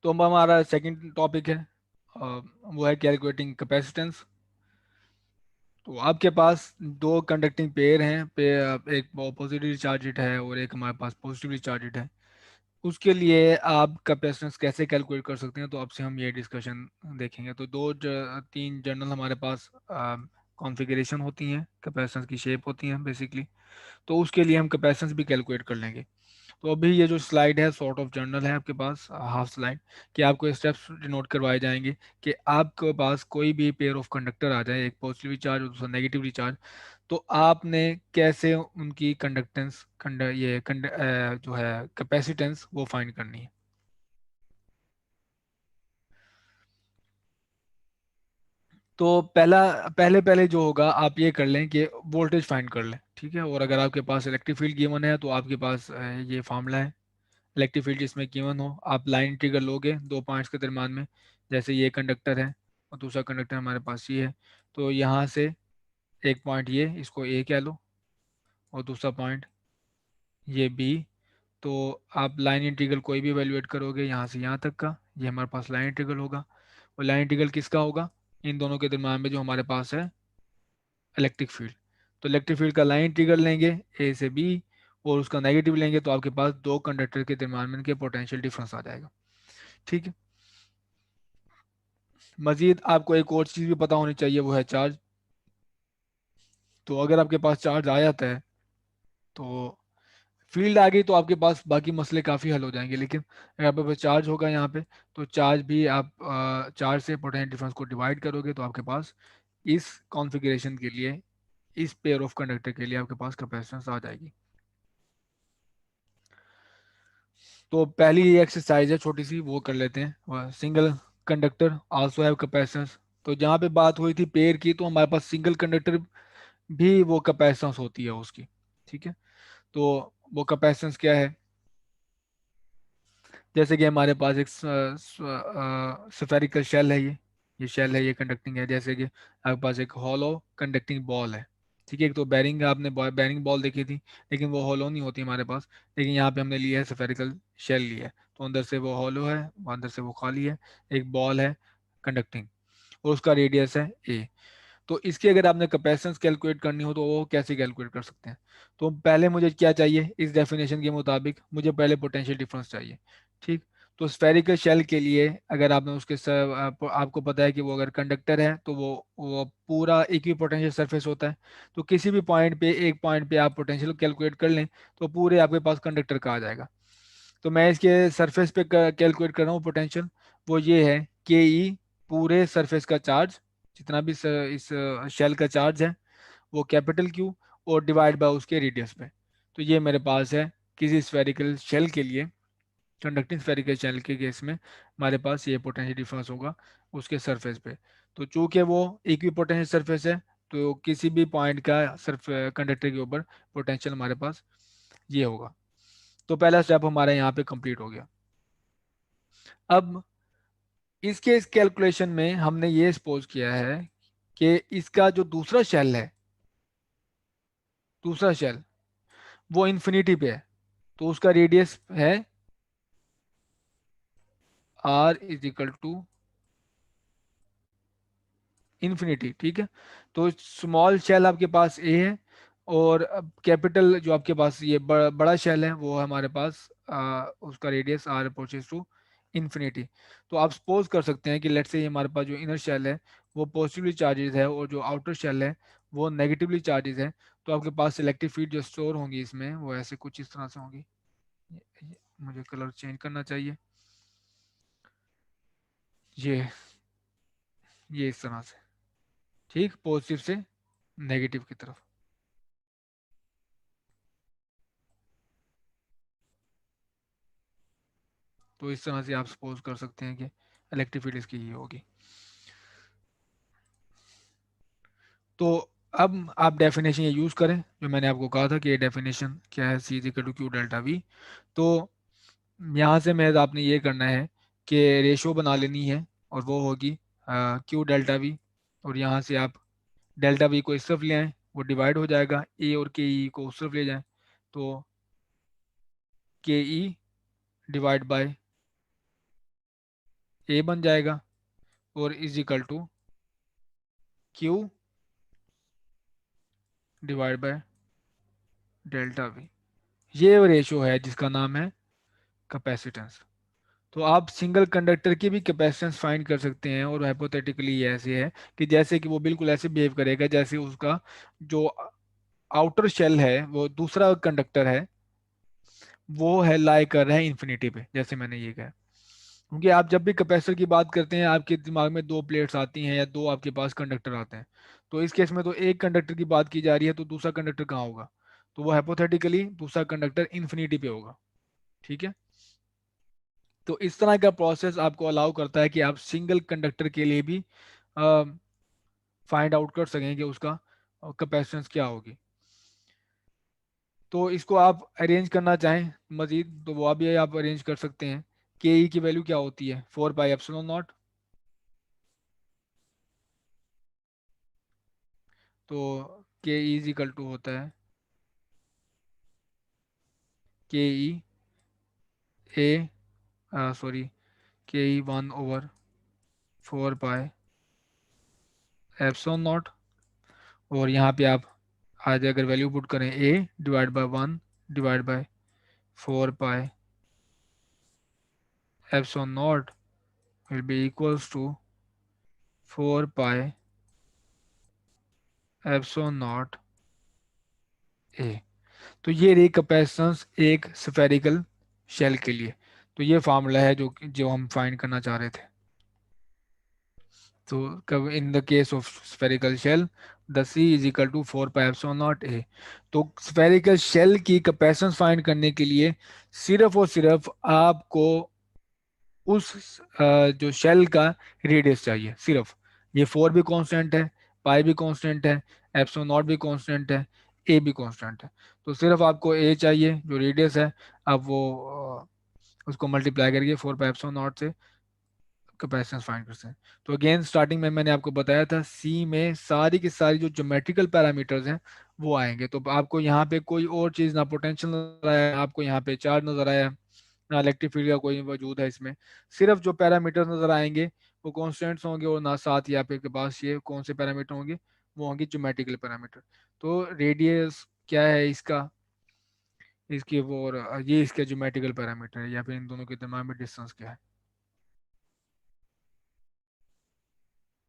तो अब हमारा सेकंड टॉपिक है, वो है कैलकुलेटिंग कैपेसिटेंस। तो आपके पास दो कंडक्टिंग पेयर हैं एक पॉजिटिवली चार्जड है और एक हमारे पास पॉजिटिवली चार्जड है। उसके लिए आप कैपेसिटेंस कैसे कैलकुलेट कर सकते हैं, तो आपसे हम ये डिस्कशन देखेंगे। तो तीन जनरल हमारे पास कॉन्फ़िगरेशन होती हैं, कैपेसिटेंस की शेप होती हैं बेसिकली। तो उसके लिए हम कैपेसिटेंस भी कैलकुलेट कर लेंगे। तो अभी ये जो स्लाइड है सॉर्ट ऑफ जर्नल है आपके पास, हाफ स्लाइड, कि आपको स्टेप्स नोट करवाए जाएंगे कि आपके पास कोई भी पेयर ऑफ कंडक्टर आ जाए, एक पॉजिटिवली चार्ज और दूसरा नेगेटिवली चार्ज, तो आपने कैसे उनकी कंडक्टेंस जो है कैपेसिटेंस वो फाइंड करनी है। तो पहले पहले जो होगा आप ये कर लें कि वोल्टेज फाइंड कर लें, ठीक है। और अगर आपके पास इलेक्ट्रिक फील्ड गिवन है तो आपके पास ये फार्मूला है। इलेक्ट्रिक फील्ड जिसमें गिवन हो, आप लाइन इंटीग्रल लोगे दो पॉइंट्स के दरम्यान में। जैसे ये कंडक्टर है और दूसरा कंडक्टर हमारे पास ये है। तो यहाँ से एक पॉइंट ये, इसको ए कह लो, और दूसरा पॉइंट ये बी। तो आप लाइन इंटीग्रल कोई भी एवेल्यूएट करोगे यहाँ से यहाँ तक का, ये हमारे पास लाइन इंटीग्रल होगा। और लाइन इंटीग्रल किसका होगा? इन दोनों के दरम्यान में जो हमारे पास है इलेक्ट्रिक फील्ड। तो इलेक्ट्रिक फील्ड का लाइन इंटीग्रल लेंगे ए से बी, और उसका नेगेटिव लेंगे, तो आपके पास दो कंडक्टर के दरम्यान में इनके पोटेंशियल डिफरेंस आ जाएगा, ठीक है। मजीद आपको एक और चीज़ भी पता होनी चाहिए, वो है चार्ज। तो अगर आपके पास चार्ज आ जाता है तो फील्ड आ गई तो आपके पास बाकी मसले काफ़ी हल हो जाएंगे। लेकिन अगर आपके पास चार्ज होगा यहाँ पे, तो चार्ज भी आप चार्ज से पोटेंशियल डिफरेंस को डिवाइड करोगे, तो आपके पास इस कॉन्फ़िगरेशन के लिए, इस पेयर ऑफ कंडक्टर के लिए आपके पास कैपेसिटेंस आ जाएगी। तो पहली ये एक्सरसाइज है छोटी सी, वो कर लेते हैं। Single conductor also have capacitance. तो जहाँ पे बात हुई थी पेयर की, तो हमारे पास सिंगल कंडक्टर भी वो कैपेसिटेंस होती है उसकी, ठीक है। तो वो कैपेसिटेंस क्या है? जैसे कि हमारे पास एक स्फेरिकल शेल है, ये शेल है, ये कंडक्टिंग है। जैसे कि आपके पास एक हॉलो कंडक्टिंग बॉल है, ठीक है। एक तो बैरिंग, आपने बैरिंग बॉल देखी थी, लेकिन वो हॉलो नहीं होती हमारे पास। लेकिन यहाँ पे हमने लिया है स्फेरिकल शेल लिया है, तो अंदर से वो हॉलो है, अंदर से वो खाली है। एक बॉल है कंडक्टिंग, और उसका रेडियस है ए। तो इसकी अगर आपने कैपेसिटेंस कैलकुलेट करनी हो तो वो कैसे कैलकुलेट कर सकते हैं? तो पहले मुझे क्या चाहिए, इस डेफिनेशन के मुताबिक मुझे पहले पोटेंशियल डिफरेंस चाहिए, ठीक। तो स्फेरिकल शेल के लिए अगर आपने आपको पता है कि वो अगर कंडक्टर है तो वो पूरा इक्वी पोटेंशियल सरफेस होता है। तो किसी भी पॉइंट पे, एक पॉइंट पे आप पोटेंशियल कैलकुलेट कर लें, तो पूरे आपके पास कंडक्टर का आ जाएगा। तो मैं इसके सरफेस पे कैलकुलेट कर रहा हूँ पोटेंशियल। वो ये है के ई, पूरे सरफेस का चार्ज, जितना भी इस शेल का चार्ज है, वो कैपिटल क्यू, और डिवाइड बाय उसके रेडियस पे। तो ये मेरे पास है किसी स्फेरिकल शेल के लिए, कंडक्टिंग स्फेरिकल शेल के केस में हमारे पास ये पोटेंशियल डिफरेंस होगा उसके सरफेस पे। तो चूंकि वो इक्वी पोटेंशियल सरफेस है, तो किसी भी पॉइंट का सर्फ कंडक्टर के ऊपर पोटेंशियल हमारे पास ये होगा। तो पहला स्टेप हमारा यहाँ पे कंप्लीट हो गया। अब इसके इस कैलकुलेशन में हमने ये सपोज किया है कि इसका जो दूसरा शेल है, दूसरा शेल वो इन्फिनिटी पे है। तो उसका रेडियस है R is equal to infinity, ठीक है। तो स्मॉल शेल आपके पास ए है, और कैपिटल जो आपके पास ये बड़ा शेल है वो हमारे पास उसका radius R approaches to infinity. तो आप सपोज कर सकते हैं कि लेट्स से हमारे पास जो इनर शेल है वो पॉजिटिवली चार्जेस है, और जो आउटर शेल है वो नेगेटिवली चार्जेस है। तो आपके पास इलेक्ट्रिक फील्ड जो स्टोर होंगी इसमें, वो ऐसे कुछ इस तरह से होंगी। मुझे कलर चेंज करना चाहिए। ये ये इस तरह से, ठीक, पॉजिटिव से नेगेटिव की तरफ। तो इस तरह से आप सपोज कर सकते हैं कि इलेक्ट्रिक फील्ड इसकी ये होगी। तो अब आप डेफिनेशन ये यूज़ करें जो मैंने आपको कहा था कि ये डेफिनेशन क्या है, C is equal to Q delta V. तो यहाँ से मैं आपने ये करना है कि रेशो बना लेनी है, और वो होगी क्यू डेल्टा वी। और यहाँ से आप डेल्टा वी को इस तरफ ले आएँ, वो डिवाइड हो जाएगा, ए और के ई को उस तरफ ले जाएं, तो के ई डिवाइड बाय ए बन जाएगा, और is equal to Q divide by delta V. ये रेशो है जिसका नाम है कैपेसिटेंस। तो आप सिंगल कंडक्टर की भी कैपेसिटेंस फाइंड कर सकते हैं, और हाइपोथेटिकली ये ऐसे है कि जैसे कि वो बिल्कुल ऐसे बिहेव करेगा जैसे उसका जो आउटर शेल है, वो दूसरा कंडक्टर है, वो है लाई कर रहा है इन्फिनिटी पे, जैसे मैंने ये कहा। क्योंकि आप जब भी कैपेसिटर की बात करते हैं आपके दिमाग में दो प्लेट्स आती हैं या दो आपके पास कंडक्टर आते हैं। तो इस केस में तो एक कंडक्टर की बात की जा रही है, तो दूसरा कंडक्टर कहाँ होगा? तो वो हाइपोथेटिकली दूसरा कंडक्टर इन्फिनिटी पे होगा। ठीक है। तो इस तरह का प्रोसेस आपको अलाउ करता है कि आप सिंगल कंडक्टर के लिए भी फाइंड आउट कर सकें कि उसका कैपेसिटेंस क्या होगी। तो इसको आप अरेंज करना चाहें मजीद तो वो भी आप अरेंज कर सकते हैं। के ई की वैल्यू क्या होती है? 4 पाई एप्सिलॉन नॉट। तो के ई इज इक्वल टू होता है के ई ए, सॉरी, के ई 1/4 पाई एप्सिलॉन नॉट। और यहाँ पे आप आज अगर वैल्यू पुट करें A divide by 1/4 pi epsilon naught will be equals to 4 pi epsilon not A. तो ये रही कैपेसिटेंस एक स्फेरिकल शेल के लिए। तो ये फार्मूला है जो हम फाइंड करना चाह रहे थे। तो कब in the case of spherical shell the C is equal to 4 pi epsilon not A. तो स्फेरिकल शेल की कैपेसिटेंस फाइंड करने के लिए सिर्फ और सिर्फ आपको उस जो शेल का रेडियस चाहिए सिर्फ। ये 4 भी कांस्टेंट है, पाई भी कांस्टेंट है, एप्सिलॉन नॉट भी कांस्टेंट है, ए भी कांस्टेंट है। तो सिर्फ आपको ए चाहिए जो रेडियस है। अब वो उसको मल्टीप्लाई करके 4 पाई एप्सिलॉन नॉट से कैपेसिटेंस फाइंड करते हैं। तो अगेन स्टार्टिंग में मैंने आपको बताया था सी में सारी की सारी जो ज्योमेट्रिकल पैरामीटर्स हैं वो आएंगे। तो आपको यहाँ पे कोई और चीज़ ना पोटेंशियल नजर आया, आपको यहाँ पे चार्ज नजर आया, ना इलेक्ट्रिक फील्ड का कोई वजूद है इसमें। सिर्फ जो पैरामीटर्स नजर आएंगे वो कॉन्स्टेंट्स होंगे, और ना साथ ही आपके पास ये कौन से पैरामीटर होंगे, वो होंगे ज्योमेट्रिकल पैरामीटर। तो रेडियस क्या है इसका, इसकी वो, और ये इसका ज्योमेट्रिकल पैरामीटर है, या फिर इन दोनों के दरम्यान में डिस्टेंस क्या है।